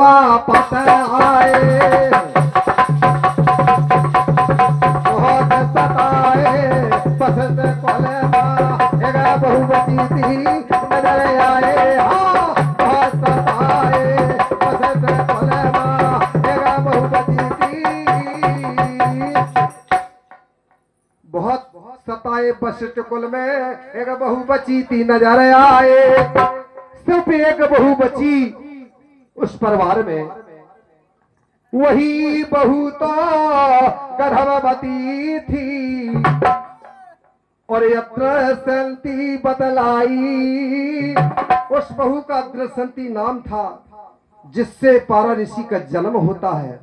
वापस आए, बहुत सताए पसंद कोलमा एक बहू बची थी नजर आए। हाँ बहुत सताए पसंद कोलमा एक बहू बची थी, बहुत सताए वशिष्ठ कुल में एक बहू बची थी नजर आए। सिर्फ एक बहू बची उस परिवार में, वही बहू तो गर्भवती थी और यत्रसंती बतलाई। उस बहू का द्रसंती नाम था जिससे पारा ऋषि का जन्म होता है।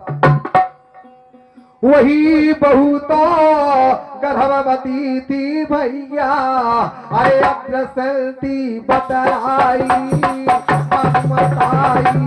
वही बहू तो गर्भवती थी भैया, अरे अग्रसती बतलाई बताई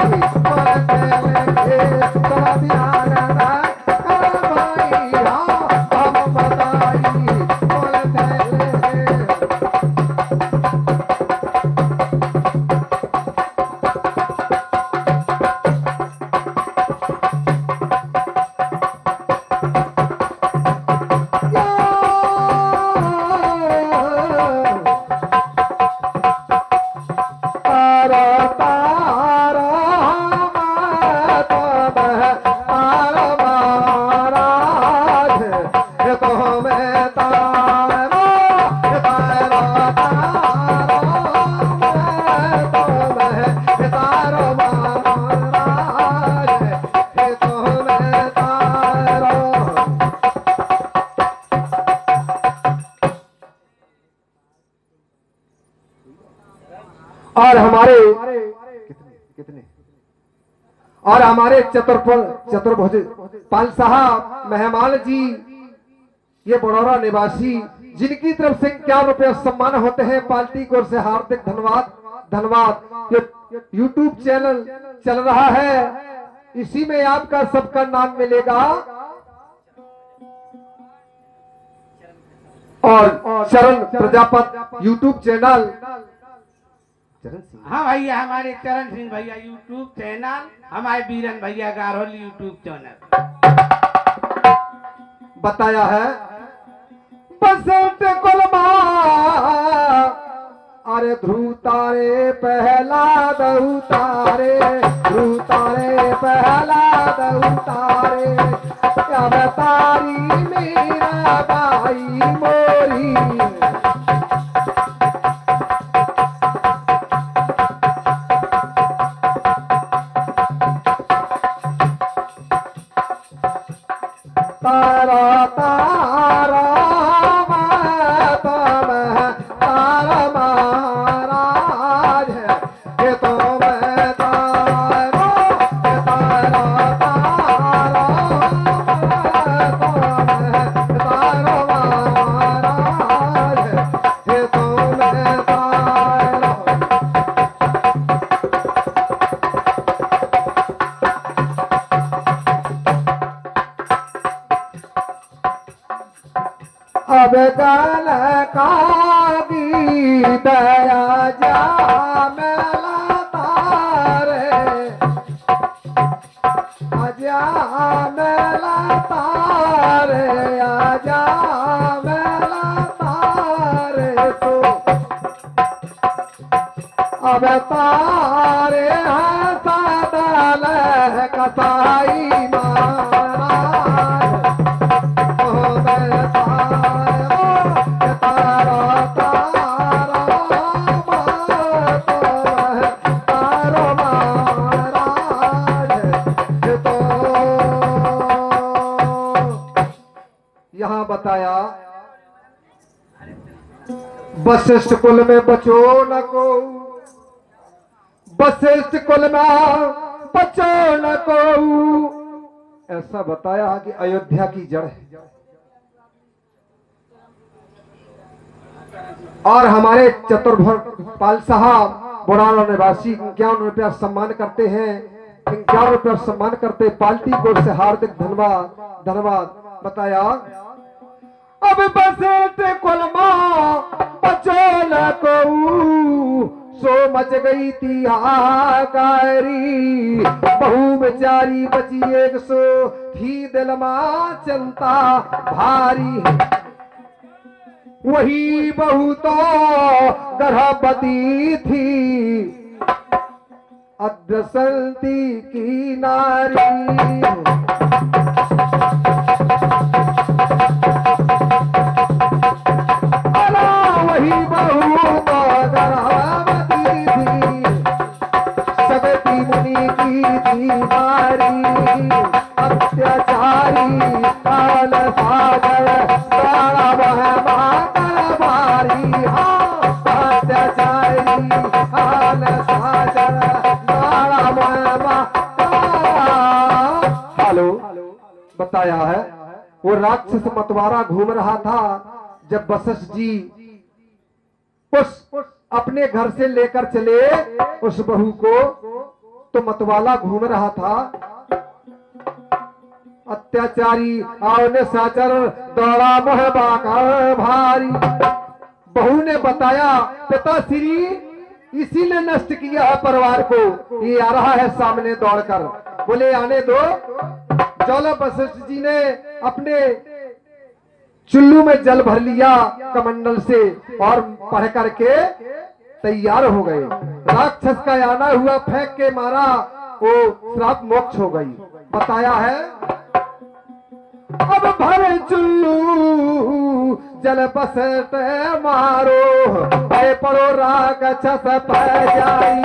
और हमारे कितने और हमारे चतुर्भुज पाल साहब मेहमान जी, ये बड़ौरा निवासी, जिनकी तरफ से 51 रुपये सम्मान होते हैं, पार्टी की ओर से हार्दिक धन्यवाद धन्यवाद। ये यूट्यूब चैनल चल रहा है, इसी में आपका सबका नाम मिलेगा। और चरण प्रजापत यूट्यूब चैनल, हाँ भैया हमारे चरण सिंह भैया यूट्यूब चैनल, हमारे बीरन भैया गारोल यूट्यूब चैनल बताया है। बसंत कुलमा अरे ध्रुव तारे पहला दहु तारे, ध्रुव तारे पहला दहु तारे, अब तारी मेरा भाई मोरी। तारा तारा तारा महाराज ये तो मैं तारा तारा तारा तारा महाराज ये तो मैं तारा। अब गाल का दया जा मेला तारे, आजा मेला तारे, आजा मेला तारे तो अब तारे हैं सादल कसाई महाराज। यहाँ बताया वशिष्ठ कुल में बचो न को, वशिष्ठ कुल में बचो न को, ऐसा बताया कि अयोध्या की जड़ है। और हमारे चतुर्भुज पाल साहब बुराना निवासी 51 रुपया सम्मान करते हैं, 51 रुपया सम्मान करते, पार्टी को से हार्दिक धन्यवाद धन्यवाद। बताया अब बसंत कुलमा बचो न को, सो मच गई थी हाकारी, बहु बेचारी बची 100 थी दिल मां चिंता भारी वही बहू तो गर्भवती थी अद्रसंती की नारी वही बहू तो गर्भवती थी सगती मुनि की थी नारी अत्याचारी काल सागर सारा बहमा भारी अत्याचारी काल सागर सारा बहमा हेलो बताया है वो राक्षस मतवारा घूम रहा था जब वशिष्ठ जी उस अपने घर से लेकर चले उस बहू को तो मतवाला घूम रहा था अत्याचारी आवने साचर दौड़ा मोह बाकर भारी बहू ने बताया पिताश्री इसी ने नष्ट किया है परिवार को ये आ रहा है सामने दौड़कर बोले आने दो जल वशिष्ठ जी ने अपने चुल्लू में जल भर लिया कमंडल से और पढ़ करके तैयार हो गए राक्षस का आना हुआ फेंक के मारा वो श्राप मोक्ष हो गई बताया है अब भरे चुल्लू जल बसट मारो ऐ पड़ो राग छस पै जाई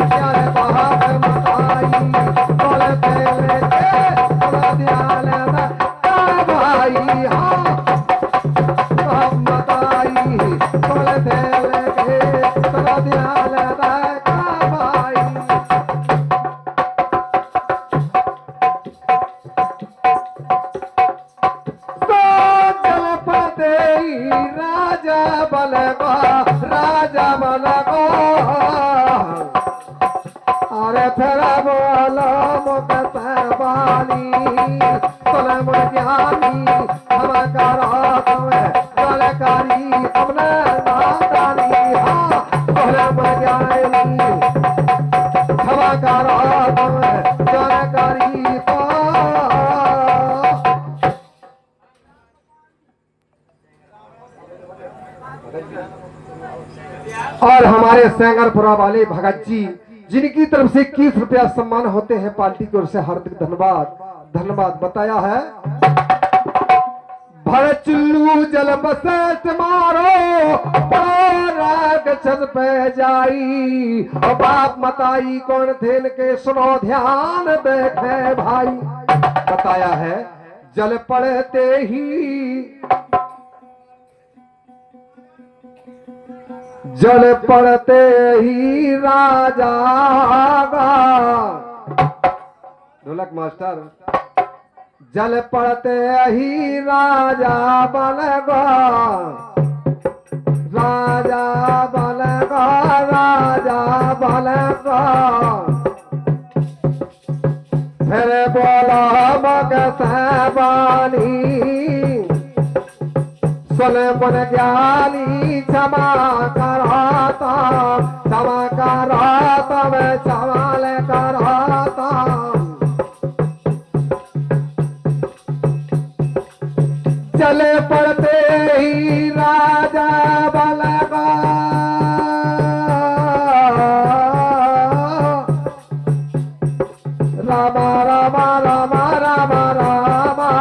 ज्ञान बाप मताई बोल पहले के ध्यान भाई हाँ मताई बोल पहले के ध्यान भाई राजा बलगो अरे फिर बोलो मुकत बाली तोले मुझ ज्ञानी हम करो तुम्हें जलकारी तुमने नादानी हाँ तोले मुझ ज्ञानी हम करो तुम्हें जलकारी तो और हमारे सेंगरपुरा वाले भगत जी जिनकी तरफ से 21 रुपया सम्मान होते हैं पार्टी की ओर से हार्दिक धन्यवाद धन्यवाद बताया है भर चुल्लू जल बसत मारो राग छत पे जाई और बाप मताई कौन थे इनके सुनो ध्यान देखे भाई बताया है जल पड़ते ही जल पड़ते ही राजा ढोलक मास्टर जल पड़ते ही राजा बन राजा बन राजा बन फिर बोला मगत बानी सुन मन ज्ञानी क्षमा कराता मैं सवाल कराता चले पड़ते ही राजा बलगा रामा रामा रामा रामा रामा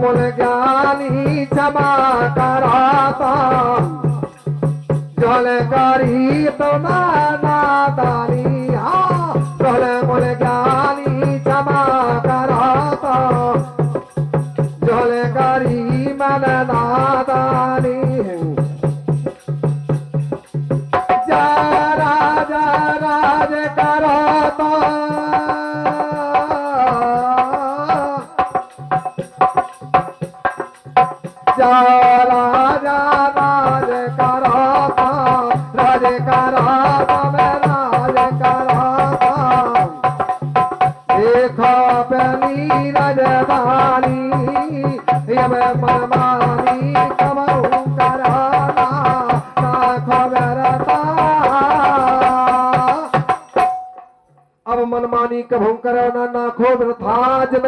मुन ज्ञानी क्षमा कराता जल करी तो नादानी हाँ जल मुन ज्ञानी क्षमा कराता जल करी मन नादानी जा राजा राज कराता राजा राज कराता मैं राज कराता देखो पहली रजवानी ये मैं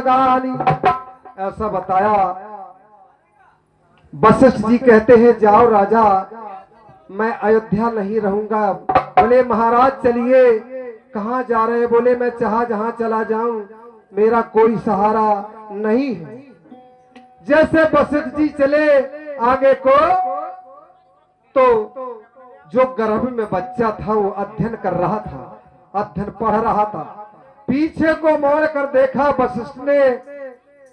भगानी, ऐसा बताया। वशिष्ठ जी कहते हैं जाओ राजा, मैं अयोध्या नहीं रहूंगा। बोले महाराज चलिए, कहाँ जा रहे हैं? बोले मैं जहां चला जाऊं, मेरा कोई सहारा नहीं है। जैसे वशिष्ठ जी चले आगे को, तो जो गर्भ में बच्चा था वो अध्ययन कर रहा था, अध्ययन पढ़ रहा था। पीछे को मोड़ कर देखा, वशिष्ठ ने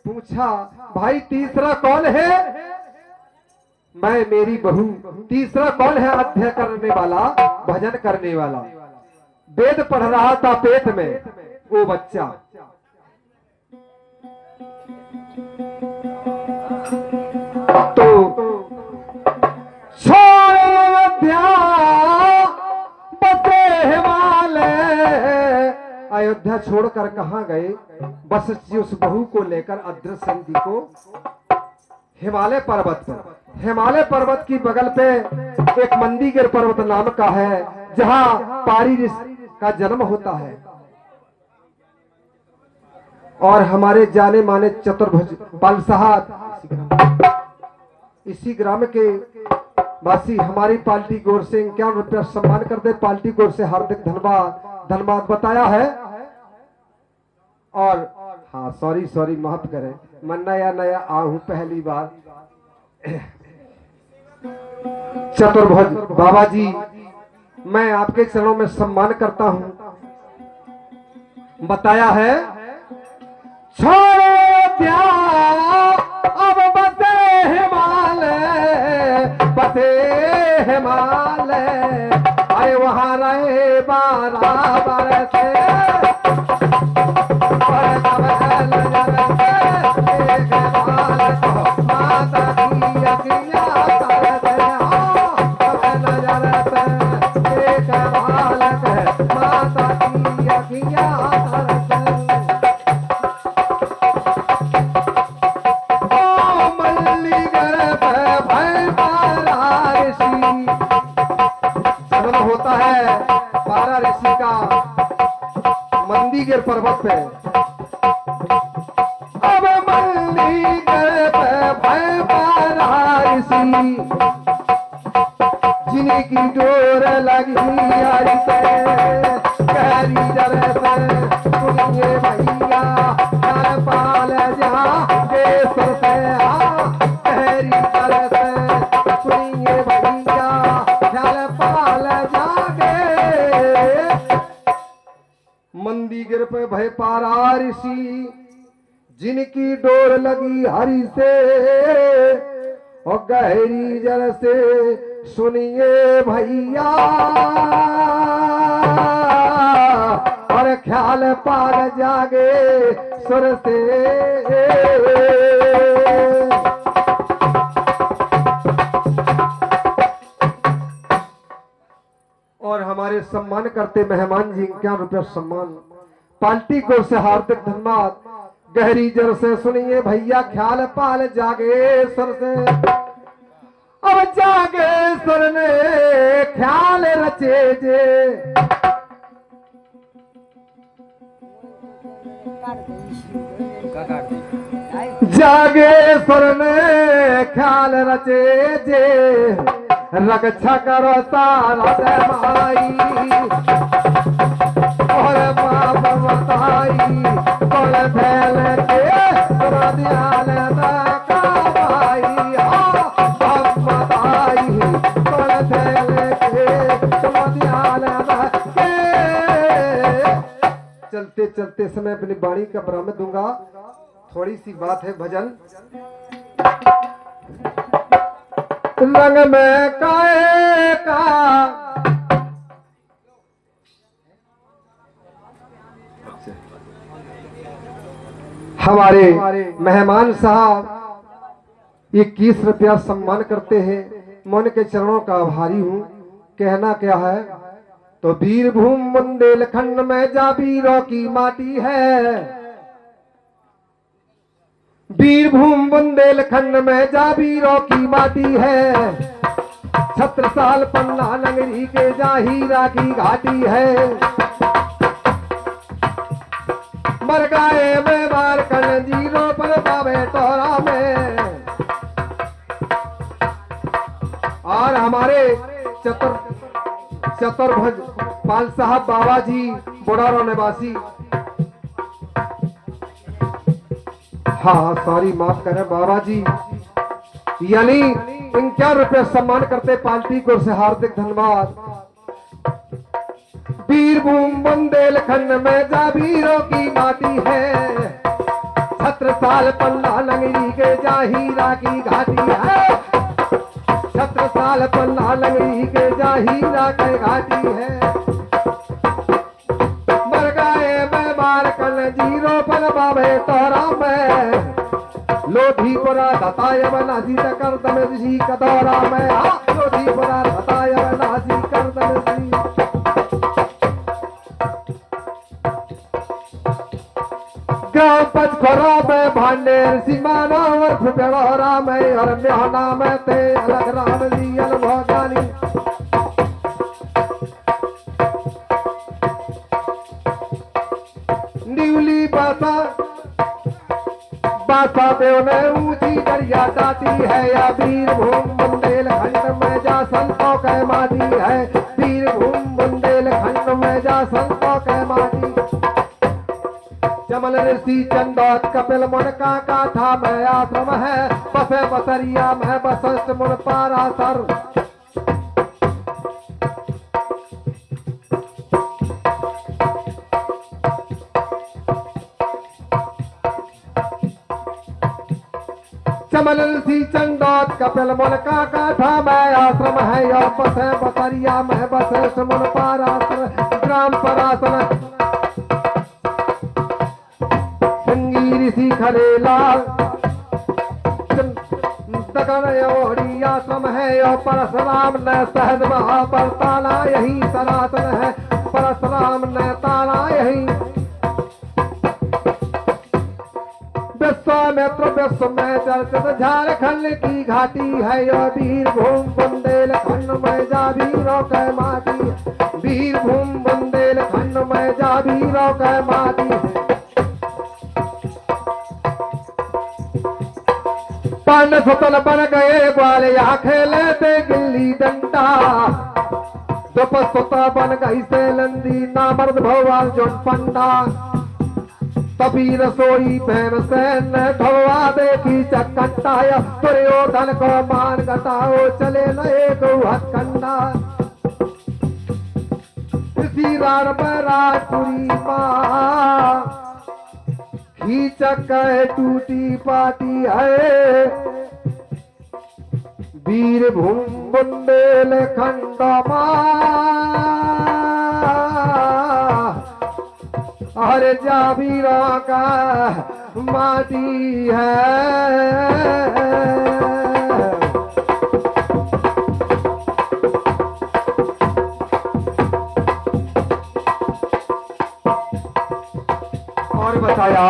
पूछा भाई तीसरा कौन है? मैं, मेरी बहू। तीसरा कौन है? अध्ययन करने वाला, भजन करने वाला। वेद पढ़ रहा था पेट में वो बच्चा। तो छोड़े अयोध्या बसे हिमालय, अयोध्या छोड़कर कहां गए? वशिष्ठ जी उस बहू को लेकर अदृश्य जी को हिमालय पर्वत पर, हिमालय पर्वत की बगल पे एक मंदीगिर पर्वत नाम का है, जहां पारी ऋषि का जन्म होता है। और हमारे जाने माने चतुर्भुज पालसाहब इसी ग्राम के वासी हमारी पार्टी गोर से 51 रुपया सम्मान कर दे। पार्टी गोर से हार्दिक धन्यवाद, धन्यवाद बताया है। और हाँ सॉरी माफ करें, मैं नया आहूं पहली बार। चतुर्भुज बाबा जी, मैं आपके चरणों में सम्मान करता हूं। बताया है छोड़ो त्या अब बसे हिमालय, बसे हिमालय। अरे वहां रहे 12 बरस, होता है 12 ऋषि का मंदीगिर पर्वत पे। अब मंदीगिर पे भय 12 ऋषि, जिनकी डोर लगी हरि पे, गहरी जल पे सुनिए भैया जल पाल जागे सुर पे। गहरी जल पे सुनिए भैया जल पाल जागे। मंदीगिर पे भय 12 ऋषि, जिनकी डोर लगी हरि से, और गहरी जल से सुनिए भैया, और ख्याल पार जागे सुर से। और हमारे सम्मान करते मेहमान जी 51 रुपया सम्मान। पार्टी को से हार्दिक धन्यवाद। गहरी जल से सुनिए भैया ख्याल पाल जागे सुर से। अब जागे सुर ने ख्याल रचे जे, जागे सुर ने ख्याल रचे जे, रक्षा करो सारा माई, और बाप बताई कौन फैल के दयाल का भाई। बाप बताई कौन फैल के दयाल के। चलते चलते समय अपनी वाणी का विराम दूंगा। थोड़ी सी बात है भजन। रंग में काए का हमारे मेहमान साहब 21 रुपया सम्मान करते हैं। मैं उनके चरणों का आभारी हूँ। कहना क्या है? तो वीरभूम बुंदेलखंड में जा वीरों की माटी है, वीरभूम बुंदेलखंड में जा वीरों की माटी है। छत्रसाल पन्ना नगरी के जा हीरा की घाटी है। मर गए में मार कर जीरो पर बाबे तोरा में। और हमारे चतुर्भुज पाल साहब बाबा जी बोडारो निवासी, हाँ सॉरी माफ करें बाबा जी, यानी 51 रुपये सम्मान करते पार्टी को से हार्दिक धन्यवाद। वीरभूम बुंदेलखंड में जाबीरों की माटी है, छत्र साल पन्ना लंगड़ी के जाहीरा की घाटी है, छत्र साल पन्ना लंगड़ी के जाहीरा के घाटी है। मर गए मैं मार कल जीरो पल बाबे तोरा में, लोधी पुरा धताय बनाजी कर दम जी कदौरा में, लोधी पुरा धताय बनाजी कर दम जी। ग्राम पचखोरा में भांडेर सीमाना वर्फ बेड़ोरा में, और म्याना में थे अलग राम जी अलभोगानी। न्यूली बासा देव ने ऊंची दरिया दाती है, या वीरभूम बुंदेलखंड में जा संतों के माटी है, वीरभूम बुंदेलखंड में जा संतों के माटी। चमल ऋषि चंदौत कपिल मुन का गाथा में आश्रम है, बसे बसरिया में वशिष्ठ मुन पाराशर। चमल ऋषि चंदौत कपिल मुन का गाथा में आश्रम है, और बसे बसरिया में वशिष्ठ मुन पाराशर। ग्राम पराशर ऋषि खरेला दगन आश्रम है, और परशुराम ने सहज महापरताना यही सनातन है, परशुराम ने ताना यही। विश्वामित्र विश्व में चर्चित झारखंड की घाटी है, और वीरभूम बुंदेलखंड में जा वीरों के माटी, वीरभूम बुंदेलखंड में जा वीरों के माटी। पांडव सुतल बन गए ग्वाले यहाँ खेले थे गिल्ली डंडा, सुता बन गई से लंदी नामर्द भगवान जो पंडा। तभी रसोई भीमसेन ने ढोवा देखी चक्कटा, दुर्योधन को मान घटाओ चले न एक हथकंडा। इसी राण में राजपुरी माँ खींचक टूटी पाटी है, वीरभूम बुंदेलखंड अरे जा वीरों का माटी है। और बताया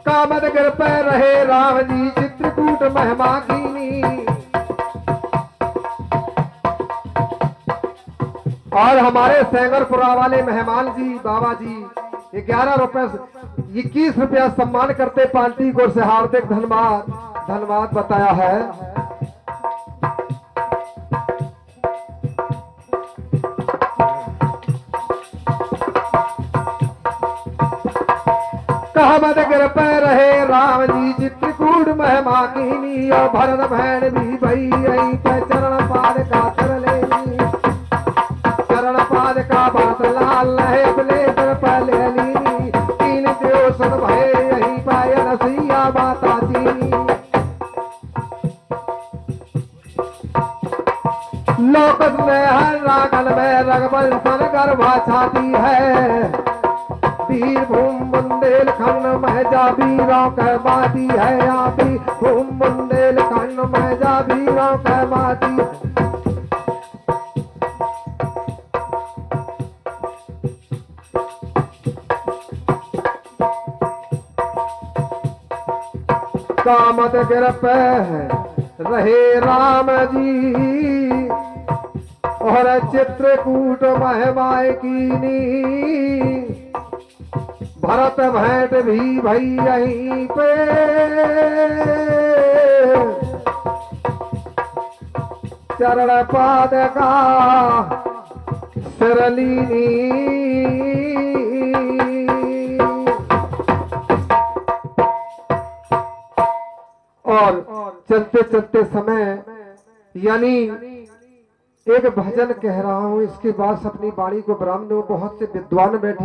कामद गिर पे रहे राम जी चित्रकूट महिमा कीनी, और हमारे सेंगरपुरा वाले मेहमान जी बाबा जी 11 रुपए 21 रुपया सम्मान करते पार्टी को से हार्दिक धन्यवाद बताया है। कहमद गिर पे रहे राम जी चित्रकूट महिमा कीनी, और भरत भैन भी भई चरण पाद का कर लेनी, चरण पाद का बात लाल है अपने तर पहले लीनी, तीन देव सुन भय यही पाय रसिया माता चीनी। लोकस में हर रागन में रघुवंशन गर्भा छाती है, वीरभूम बुंदेलखंड में जा वीरों के माटी है, यहाँ वीरभूम बुंदेलखंड में जा वीरों के माटी। कामद गिर पे रहे राम जी, और चित्रकूट महिमा कीनी, भरत भेंट भी भई यहीं पे चरण पाद का सरलीनी और चलते चलते समय यानी एक भजन कह रहा हूं, इसके बाद अपनी वाणी को ब्राह्मण बहुत से विद्वान बैठे